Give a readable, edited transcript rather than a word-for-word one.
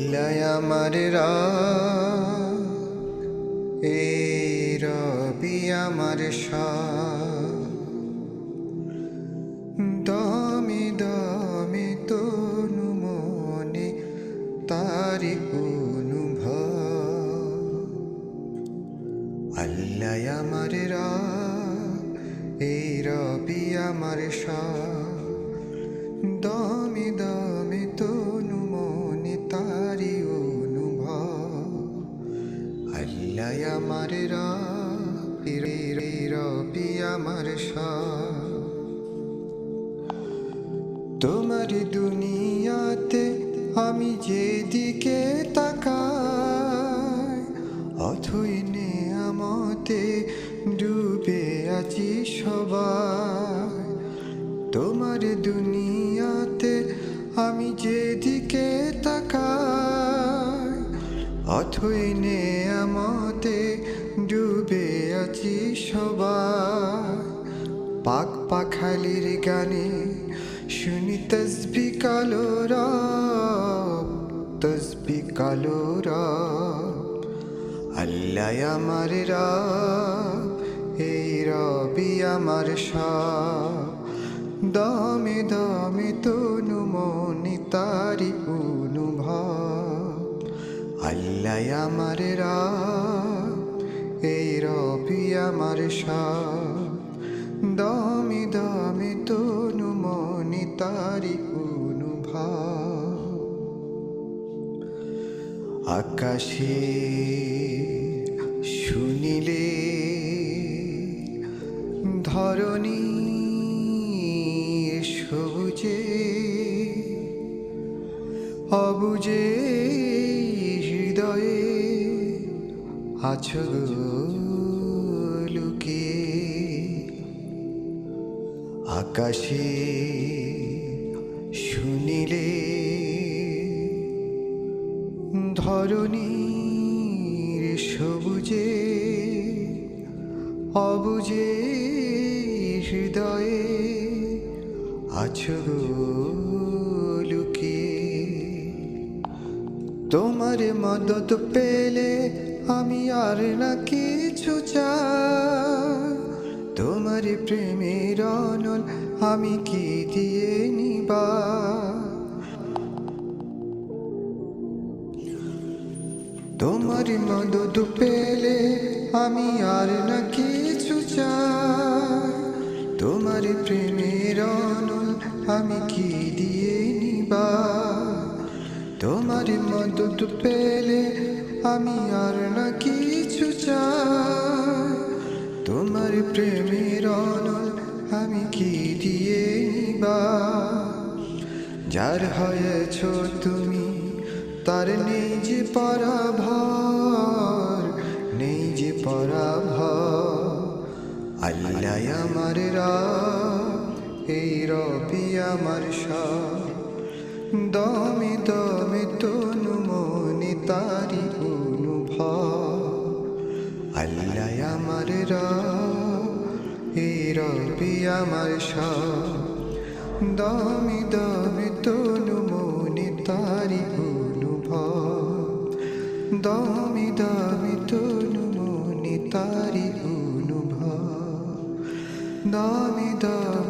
আল্লাহ আমার রাগ, এই রবি আমার শাহ। দমে দমে তনু মনে তারি অনুভব। আল্লাহ আমার রাগ, এই রবি আমার শাহ। দমে দমে তনু মনে তারি অনুভব। আল্লাহ আমার রাগ, রবি আমার শাহ। তোমার দুনিয়াতে আমি যেদিকে তাকাই, অথই নেয়ামতে ডুবে আছি সবাই। তোমার দুনিয়াতে আমি যেদিকে তাকাই, অথই নেয়ামতে ডুবে আছি সবাই। পাক পাখালির গানে শুনি তসবি কালো রব, তসবি কালো রব। আল্লাহ আমার রব, এই রবি আমার শাহ। দমে দমে তনু মনে তারি অনুভব। আল্লাহ আমার রব, এই রবি আমার শাহ। দমে দমে তনু মনে তারি অনুভব। আকাশে শুনিলে ধরণী সবুজে, অবুজে হৃদয়ে আছো লুকিয়ে। আকাশে শুনিলে ধরণীর সবুজে, অবুজে হৃদয়ে আছো লুকিয়ে। তোমার মদত পেলে আমি আর না কিছু চাই। তোমার প্রেমের অনল আমি কি দিয়ে নিবা। তোমার মদত পেলে আমি আর না কিছু চাই। তোমার প্রেমের অনল আমি কি দিয়ে নিবা। তোমার মদত পেলে আমি আর না কিছু চাই। তোমার প্রেমের অনল আমি কি দিয়ে নিবা। যার হয়েছ তুমি তার নেই যে পরাভর, নেই যে পরাভর। আল্লাহ আমার রব, এই রবি আমার শাহ। দমে দমে তনু মনে তারি অনুভব। আল্লাহ আমার রব, এই রবি আমার শাহ। দমে দমে তনু মনে তারি অনুভব। দমে দমে তনু মনে তারি অনুভব। দমে দমে